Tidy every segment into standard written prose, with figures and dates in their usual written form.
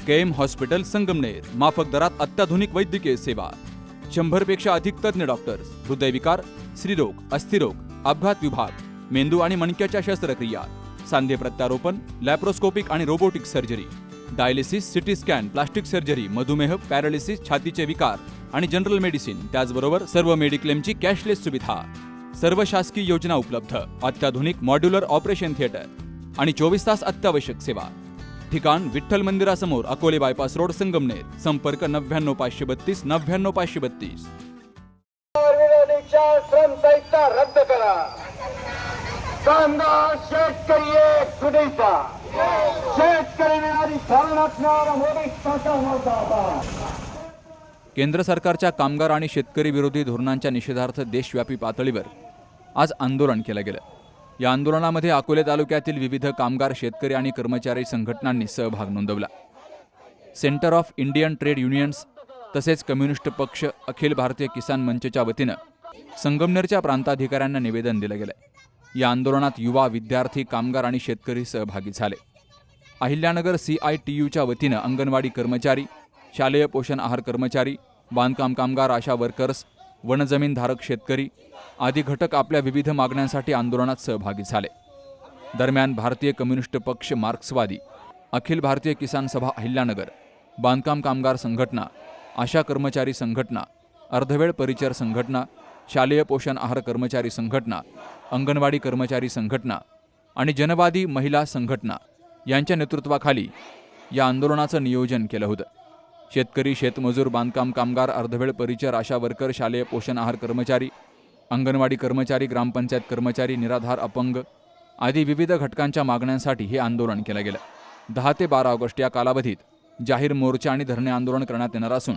KM hospital Sangamner, माफक दरात अत्याधुनिक वैद्यकीय सेवा, 100 पेक्षा अधिक तज्ञ डॉक्टर्स, हृदयविकार, स्त्रीरोग, अस्थिरोग, अपघात विभाग, मेंदू आणि मणक्याच्या शस्त्रक्रिया, सांधे प्रत्यारोपण, लॅप्रोस्कोपिक आणि robotic surgery, dialysis, CT scan, plastic surgery, मधुमेह, पॅरालिसिस, छातीचे विकार आणि जनरल मेडिसिन, त्याचबरोबर सर्व मेडिक्लेमची कॅशलेस सुविधा, सर्व शासकीय योजना उपलब्ध, अत्याधुनिक मॉड्युलर ऑपरेशन थिएटर आणि 24 तास अत्यावश्यक सेवा. ठिकाण विठ्ठल मंदिरासमोर, अकोले बायपास रोड, संगमनेर. संपर्क 99532 99532. श्रमसाहित्य रद्द करा. कामगार शेतकरी एक सुनेचा शेतकरी विरोधी धोरणात्मक मोदी सरकार. केंद्र सरकारच्या कामगार आणि शेतकरी विरोधी धोरणांच्या निषेधार्थ देशव्यापी पातळीवर आज आंदोलन केलं गेलं. या आंदोलनामध्ये अकोले तालुक्यातील विविध कामगार, शेतकरी आणि कर्मचारी संघटनांनी सहभाग नोंदवला. Centre of Indian trade unions तसेच कम्युनिस्ट पक्ष, अखिल भारतीय किसान मंचच्या वतीनं संगमनेरच्या प्रांताधिकाऱ्यांना निवेदन दिलं गेलं. या आंदोलनात युवा, विद्यार्थी, कामगार आणि शेतकरी सहभागी झाले. अहिल्यानगर CITUच्या वतीनं अंगणवाडी कर्मचारी, शालेय पोषण आहार कर्मचारी, बांधकाम कामगार, आशा वर्कर्स, वनजमीन धारक शेतकरी आदी घटक आपल्या विविध मागण्यांसाठी आंदोलनात सहभागी झाले. दरम्यान भारतीय कम्युनिस्ट पक्ष मार्क्सवादी, अखिल भारतीय किसान सभा अहिल्यानगर, बांधकाम कामगार संघटना, आशा कर्मचारी संघटना, अर्धवेळ परिचर संघटना, शालेय पोषण आहार कर्मचारी संघटना, अंगणवाडी कर्मचारी संघटना आणि जनवादी महिला संघटना यांच्या नेतृत्वाखाली या आंदोलनाचं नियोजन केलं होतं. शेतकरी, शेतमजूर, बांधकाम कामगार, अर्धवेळ परिचर, आशा वर्कर, शालेय पोषण आहार कर्मचारी, अंगणवाडी कर्मचारी, ग्रामपंचायत कर्मचारी, निराधार, अपंग आदी विविध घटकांच्या मागण्यांसाठी हे आंदोलन केलं गेलं. 10 ते 12 ऑगस्ट या कालावधीत जाहीर मोर्चा आणि धरणे आंदोलन करण्यात येणार असून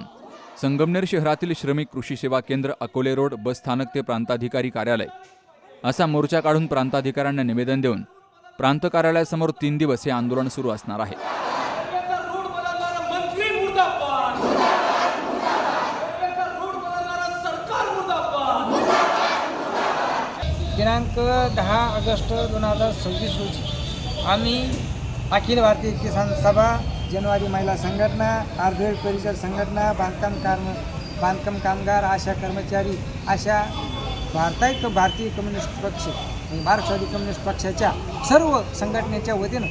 संगमनेर शहरातील श्रमिक कृषी सेवा केंद्र, अकोले रोड, बस स्थानक ते प्रांताधिकारी कार्यालय असा मोर्चा काढून प्रांताधिकाऱ्यांना निवेदन देऊन प्रांत कार्यालयासमोर 3 दिवस हे आंदोलन सुरू असणार आहे. दिनांक 10 ऑगस्ट 2026 रोजी आम्ही अखिल भारतीय किसान सभा, जनवादी महिला संघटना, अर्धवेळ परिचर संघटना, बांधकाम कामगार, आशा कर्मचारी अशा भारतीय कम्युनिस्ट पक्ष मार्क्सवादी कम्युनिस्ट पक्षाच्या सर्व संघटनेच्या वतीनं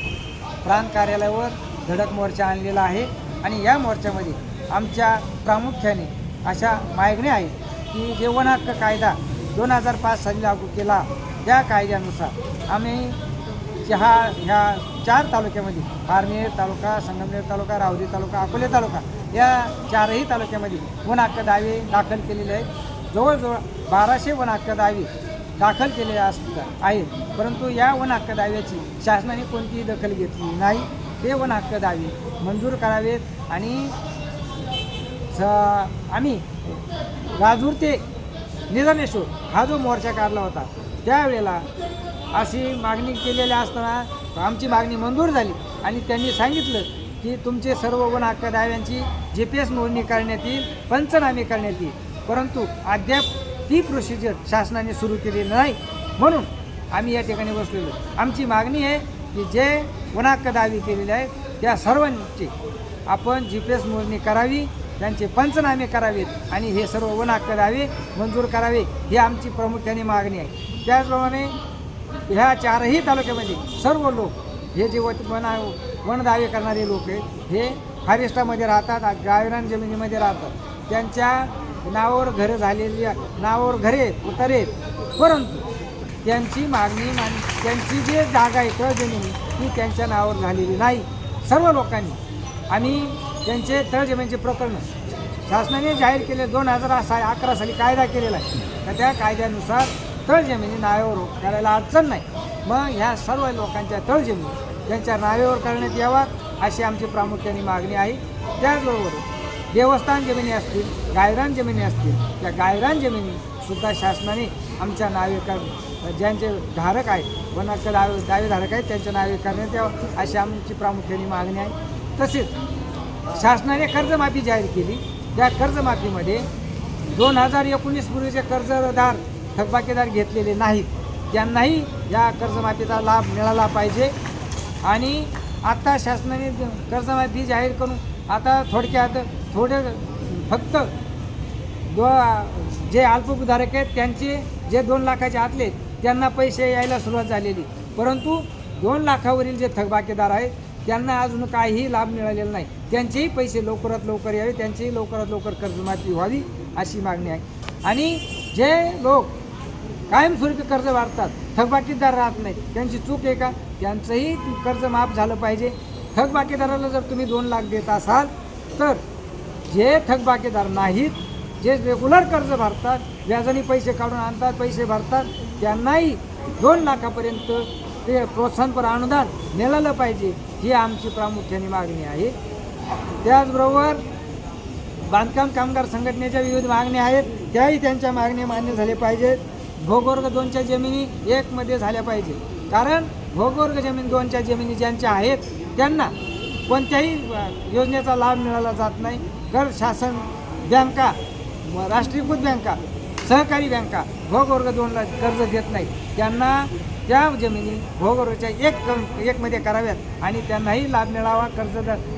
प्रांत कार्यालयावर धडक मोर्चा आणलेला आहे. आणि या मोर्चामध्ये आमच्या प्रामुख्याने अशा मागण्या आहेत की जे वन हक्क कायदा 2005 साली लागू केला, त्या कायद्यानुसार आम्ही ह्या 4 तालुक्यामध्ये, पारनेर तालुका, संगमनेर तालुका, राहुरी तालुका, अकोले तालुका या 4ही तालुक्यामध्ये वन हक्क दावे दाखल केलेले आहेत. जवळजवळ 1200 वन हक्क दावे दाखल केलेले आहेत. परंतु या वन हक्क दाव्याची शासनाने कोणतीही दखल घेतली नाही. ते वन हक्क दावे मंजूर करावेत आणि आम्ही राजूर ते निजामेश्वर हा जो मोर्चा काढला होता त्यावेळेला अशी मागणी केलेली असताना आमची मागणी मंजूर झाली आणि त्यांनी सांगितलं की तुमचे सर्व वन हक्क दाव्यांची GPS नोंदणी करण्यात येईल, पंचनामे करण्यात येईल. परंतु अद्याप ती प्रोसिजर शासनाने सुरू केलेली नाही. म्हणून आम्ही या ठिकाणी बसलेलो. आमची मागणी आहे की जे वन हक्क दावे केलेले आहेत त्या सर्वांची आपण GPS नोंदणी करावी, त्यांचे पंचनामे करावेत आणि हे सर्व वन हक्क दावे मंजूर करावे, ही आमची प्रामुख्याने मागणी आहे. त्याचप्रमाणे ह्या 4ही तालुक्यामध्ये सर्व लोक हे जे वन दावे करणारे लोक आहेत हे फॉरेस्टामध्ये राहतात, गावरान जमिनीमध्ये राहतात. त्यांच्या नावावर घरं झालेली, नावावर घरे उतारे, परंतु त्यांची मागणी त्यांची जी जागा आहे तळ जमिनी ती त्यांच्या नावावर झालेली नाही. सर्व लोकांनी आम्ही त्यांचे तळ जमिनीचे प्रकरण शासनाने जाहीर केले. 2011 साली कायदा केलेला आहे. तर त्या कायद्यानुसार तळ जमिनी नावावर करायला अडचण नाही. मग ह्या सर्व लोकांच्या तळ जमिनी त्यांच्या नावेवर करण्यात याव्यात अशी आमची प्रामुख्याने मागणी आहे. त्याचबरोबर देवस्थान जमिनी असतील, गायरान जमिनी असतील, त्या गायरान जमिनीसुद्धा शासनाने आमच्या नावे ज्यांचे धारक आहेत, वन हक्क दावेधारक आहेत त्यांच्या नावे करण्यात यावं अशी आमची प्रामुख्याने मागणी आहे. तसेच शासनाने कर्जमाफी जाहीर केली. त्या कर्जमाफीमध्ये 2019 पूर्वीचे कर्जदार, थकबाकीदार घेतलेले नाहीत, त्यांनाही या कर्जमाफीचा लाभ मिळाला पाहिजे. आणि आता शासनाने कर्जमाफी जाहीर करून आता थोडक्यात फक्त जे अल्पभूधारक आहेत त्यांचे जे 2 लाखाच्या आतले त्यांना पैसे यायला सुरुवात झालेली, परंतु 2 लाखावरील जे थकबाकीदार आहेत त्यांना अजून काहीही लाभ मिळालेला नाही. त्यांचेही पैसे लवकरात लवकर यावे, त्यांचेही लवकरात लवकर कर्जमाफी व्हावी अशी मागणी आहे. आणि जे लोक कायमस्वरूपी कर्ज वाढतात, थकबाकीदार राहत नाहीत, त्यांची चूक आहे का? त्यांचंही कर्ज माफ झालं पाहिजे. थकबाकीदाराला जर तुम्ही 2 लाख देत असाल तर जे थकबाकीदार नाहीत, जे रेग्युलर कर्ज भरतात, व्याजाने पैसे काढून आणतात, पैसे भरतात, त्यांनाही 2 लाखापर्यंत ते प्रोत्साहनपर अनुदान मिळालं पाहिजे, ही आमची प्रामुख्याने मागणी आहे. त्याचबरोबर बांधकाम कामगार संघटनेच्या विविध मागण्या आहेत, त्याही त्यांच्या मागण्या मान्य झाल्या पाहिजेत. भूगर्भ 2च्या जमिनी 1मध्ये झाल्या पाहिजे, कारण भूगर्भ जमीन 2च्या जमिनी ज्यांच्या आहेत त्यांना कोणत्याही योजनेचा लाभ मिळाला जात नाही. कर शासन बँका, राष्ट्रीयकृत बँका, सहकारी बँका भूगर्भ 2ला कर्ज देत नाहीत. त्यांना त्या जमिनी भूगर्भच्या 1मध्ये कराव्यात आणि त्यांनाही लाभ मिळावा,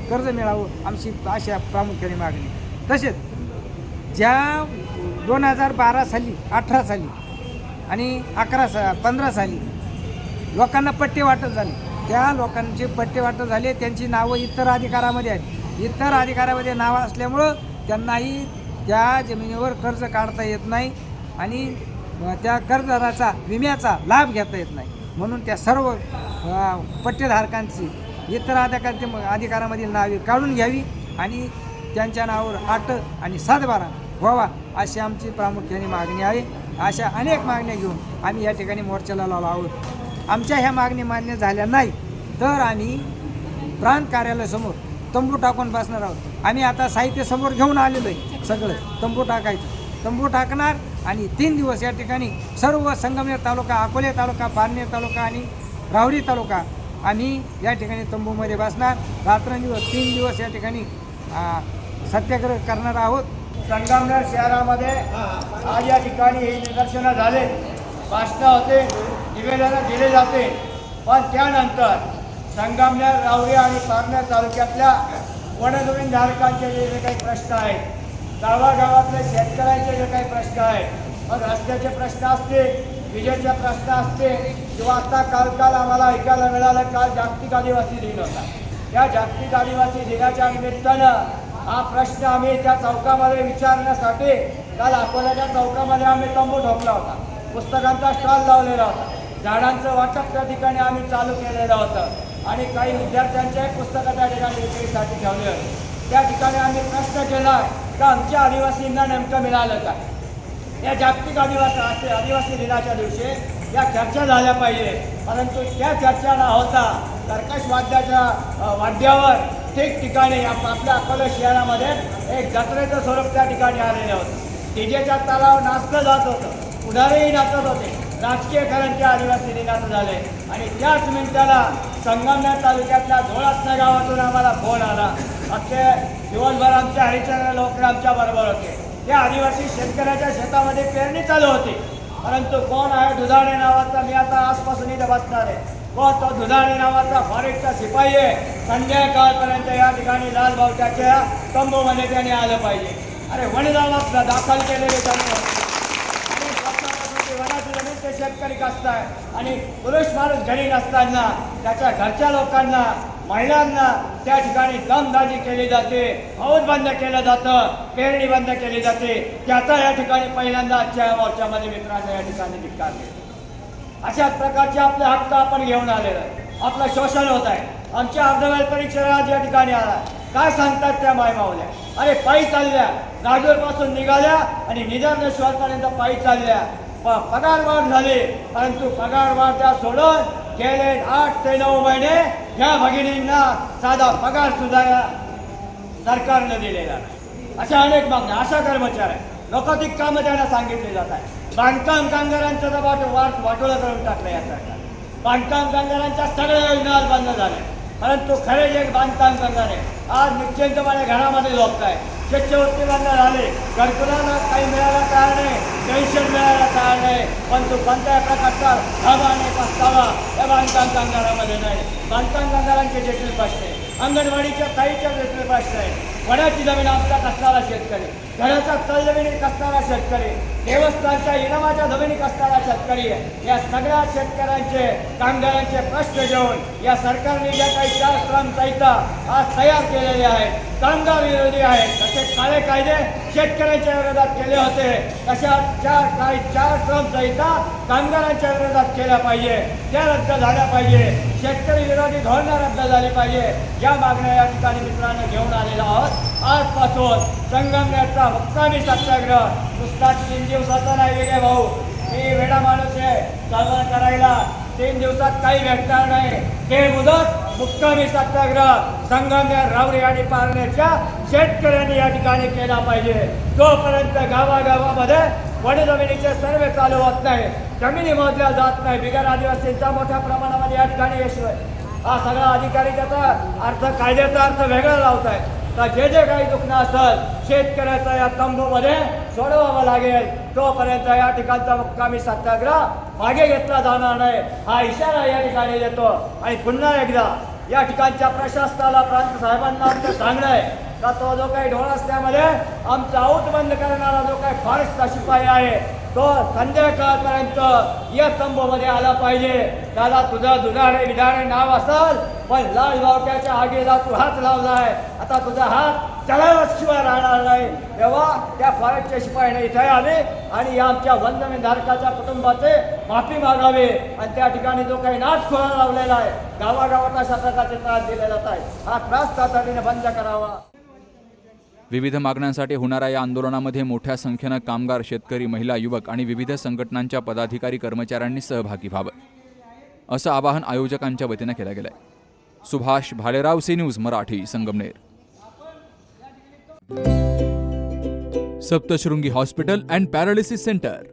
कर्ज मिळावं आमची अशा प्रामुख्याने मागणी. तसेच ज्या 2012 साली, 18 साली आणि 15 साली लोकांना पट्टे वाटप झाले, त्या लोकांचे पट्टे वाटप झाले, त्यांची नावं इतर अधिकारामध्ये आहेत. इतर अधिकारामध्ये नावं असल्यामुळं त्यांनाही त्या जमिनीवर कर्ज काढता येत नाही आणि त्या कर्जदाराचा विम्याचा लाभ घेता येत नाही. म्हणून त्या सर्व पट्टेधारकांची इतर अधिकारामधील नावे काढून घ्यावी आणि त्यांच्या नावावर 8 आणि 7/12 व्हावा अशी आमची प्रामुख्याने मागणी आहे. अशा अनेक मागण्या घेऊन आम्ही या ठिकाणी मोर्चाला लावलो आहोत. आमच्या ह्या मागणी मान्य झाल्या नाही तर आम्ही प्रांत कार्यालयासमोर तंबू टाकून बसणार आहोत. आम्ही आता साहित्य समोर घेऊन आलेलो आहे, सगळं तंबू टाकायचं, तंबू टाकणार आणि 3 दिवस या ठिकाणी सर्व संगमनेर तालुका, अकोले तालुका, पारनेर तालुका आणि राहुरी तालुका आम्ही या ठिकाणी तंबूमध्ये बसणार. रात्रंदिवस 3 दिवस या ठिकाणी सत्याग्रह करणार आहोत. संगमनेर शहरामध्ये आज या ठिकाणी हे निदर्शनं झाले, भाषणं होते, निवेदनं दिले जाते, पण त्यानंतर संगमनेर, राहुरी आणि पारनेर तालुक्यातल्या वनजमीनधारकांचे जे काही प्रश्न आहेत, गावागावातल्या शेतकऱ्यांचे जे काही प्रश्न आहेत, मग रस्त्याचे प्रश्न असतील, विजेचे प्रश्न असतील किंवा आता काल आम्हाला ऐकायला मिळालं, काल जागतिक आदिवासी दिन होता. या जागतिक आदिवासी दिनाच्या निमित्तानं हा प्रश्न आम्ही त्या चौकामध्ये विचारण्यासाठी काल अकोल्याच्या चौकामध्ये आम्ही तंबू ठोकला होता, पुस्तकांचा स्टॉल लावलेला होता, झाडांचं वाटप त्या ठिकाणी आम्ही चालू केलेलं होतं आणि काही विद्यार्थ्यांचे पुस्तकं त्या ठिकाणी विक्रीसाठी ठेवले होते. त्या ठिकाणी आम्ही प्रश्न केला का आमच्या आदिवासींना नेमकं मिळालं का. या जागतिक आदिवासी दिनाच्या दिवशी या चर्चा झाल्या पाहिजे, परंतु त्या चर्चा न होता कर्कश वाद्यावर ठिकठिकाणी आपल्या अकोला शहरामध्ये एक जत्रेचं स्वरूप त्या ठिकाणी आलेलं होतं. डीजेच्या तालावर नाचलं जात होतं, पुढारीही नाचत होते. राजकीयकरण त्या आदिवासी दिनाचं झाले आणि त्याच मिनिटाला संगमनेर तालुक्यातल्या धोळासना गावातून आम्हाला फोन आला. अख्खे दिवसभर आमच्या हरिचंद्र लोकरे आमच्या बरोबर होते. त्या आदिवासी शेतकऱ्याच्या शेतामध्ये पेरणी चालू होती, परंतु कोण आहे दुधाणे नावाचा, मी आता आजपासून इथं बसणार आहे, कोण तो दुधाणे नावाचा फॉरेस्टचा शिपाई आहे, संध्याकाळपर्यंत या ठिकाणी लालबावट्याच्या तंबूमध्ये त्याने आलं पाहिजे. अरे वणगावात दाखल केलेले तंबू वनाची जमीन ते शेतकरी कसताय आणि पुरुष माणूस घरी नसताना त्याच्या घरच्या लोकांना, महिलांना त्या ठिकाणी दमदाजी केली जाते, औध बंद केलं जातं, पेरणी बंद केली जाते. त्याचा या ठिकाणी पहिल्यांदा आजच्या मोर्चामध्ये मित्रांनो या ठिकाणी धिक्कार देतो. अशाच प्रकारचे आपले हक्क आपण घेऊन आलेलो आहे. आपलं शोषण होत आहे. आमच्या अर्धवेळ परीक्षा आज या ठिकाणी आला, काय सांगतात त्या मायमावल्या, अरे पायी चालल्या, राजूरपासून निघाल्या आणि निदर्शनापर्यंत पायी चालल्या. पगार वाढ झाली, परंतु पगार वाढ त्या सोडून गेले 8 ते 9 महिने ह्या भगिनींना साधा पगार सुद्धा सरकारनं दिलेला नाही. अशा अनेक मागण्या, अशा कर्मचारी लोकाधिक कामं त्यांना सांगितले जात आहे. बांधकाम कामगारांचं तर वाटोळं करून टाकलं या सरकार. बांधकाम कामगारांच्या सगळ्या योजना आज बंद झाल्या. परंतु खरे जे बांधकाम करणारे आज निश्चिंतपणे घरामध्ये झोपताय, शिष्यवृत्ती बंद झाली, घरकुलांना काही मिळायला तयार नाही, पेन्शन मिळायला तयार नाही, परंतु कोणत्याही प्रकारचा लाभ आणि पस्तावा या बांधकाम कामगारामध्ये नाही. बांधकाम कामगारांचे देखील प्रश्न आहे, अंगणवाडीच्या ताईच्या देखील प्रश्न आहे, वड्याची जमीन आमचा कसणारा शेतकरी, घराच्या तलजमिनी कसणारा शेतकरी, देवस्थानच्या इनामाच्या जमिनी कसणारा शेतकरी, या सगळ्या शेतकऱ्यांचे कामगारांचे प्रश्न घेऊन या सरकारने ज्या काही 4 श्रम संहिता आज तयार केलेले आहेत, कामगार विरोधी आहेत, तसे काळे कायदे शेतकऱ्यांच्या विरोधात केले होते, तशा 4 श्रम संहिता कामगारांच्या विरोधात केल्या पाहिजे, त्या रद्द झाल्या पाहिजे, शेतकरी विरोधी धोरणं रद्द झाली पाहिजे. या मागण्या या ठिकाणी मित्रांनो घेऊन आलेलो आहोत. आजपासून संगमनेरचा मुक्कामी सत्याग्रह नुसता 3 दिवसाचा नाही वेगळे भाऊ, मी वेडा माणूस आहे, चळवळ करायला 3 दिवसात काही भेटणार नाही. हे मुदत मुक्कामी सत्याग्रह संगमनेर, रावरी आणि पारनेरच्या शेतकऱ्यांनी या ठिकाणी केला पाहिजे. जोपर्यंत गावागावामध्ये वडी जमिनीचे सर्वे चालू होत नाही, जमिनी मोजल्या जात नाही, बिगर आदिवासींचा मोठ्या प्रमाणामध्ये या ठिकाणी यश हा सगळा अधिकारी त्याचा अर्थ कायद्याचा अर्थ वेगळा लावत आहे. तर जे काही दुखणं असेल शेतकऱ्याचा या तंबूमध्ये सोडवावं लागेल, तोपर्यंत या ठिकाणचा मुक्कामी सत्याग्रह मागे घेतला जाणार नाही, हा इशारा या ठिकाणी देतो. आणि पुन्हा एकदा या ठिकाणच्या प्रशासनाला, प्रांत साहेबांना आमचं सांगणं आहे का तो जो काही ढोळ असल्यामध्ये आमचा आऊट बंद करणारा जो काही फॉरेस्टचा शिपाई आहे तो संध्याकाळपर्यंत या तंबूमध्ये आला पाहिजे. दादा तुझं दुधारे बिधारे नाव असेल, पण लाल बावट्याच्या आगीला तू हात लावलाय, आता तुझा हात चढाव्याशिवाय राहणार नाही. तेव्हा त्या फॉरेस्टच्या शिपाईने इथे आले आणि या आमच्या वनजमीनधारकाच्या कुटुंबाचे माफी मागावी आणि त्या ठिकाणी जो काही नाच खोळा लावलेला आहे, गावागावात अशा प्रकारचे त्रास दिले जात आहे, हा त्रास तातडीने बंद करावा. विविध मागण्यांसाठी होणाऱ्या या आंदोलनामध्ये मोठ्या संख्येनं कामगार, शेतकरी, महिला, युवक आणि विविध संघटनांच्या पदाधिकारी, कर्मचाऱ्यांनी सहभागी व्हावं, असं आवाहन आयोजकांच्या वतीनं केलं गेलंय. Subhash Bhalerao, C News Marathi, Sangamner. Saptashrungi hospital and paralysis centre.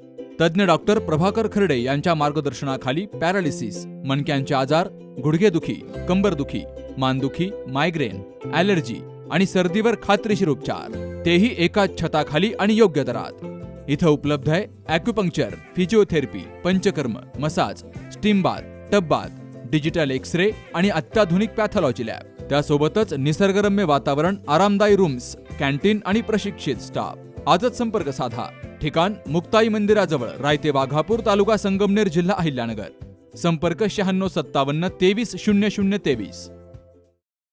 तज्ज्ञ डॉक्टर प्रभाकर खर्डे यांच्या मार्गदर्शनाखाली पॅरालिसिस, मणक्यांचे आजार, गुडघेदुखी, कंबरदुखी, मानदुखी, मायग्रेन, ॲलर्जी आणि सर्दीवर खात्रीशीर उपचार, तेही एकाच छताखाली आणि योग्य दरात. इथं उपलब्ध आहे acupuncture, physiotherapy, panchakarma, massage, steam bath, tub bath, digital X-ray आणि अत्याधुनिक पॅथॉलॉजी लॅब. त्यासोबतच निसर्गरम्य वातावरण, आरामदायी रूम्स, कॅन्टीन आणि प्रशिक्षित स्टाफ. आजच संपर्क साधा. ठिकाण मुक्ताई मंदिराजवळ, रायते वाघापूर, तालुका संगमनेर, जिल्हा अहिल्यानगर. संपर्क 9657 23 0023.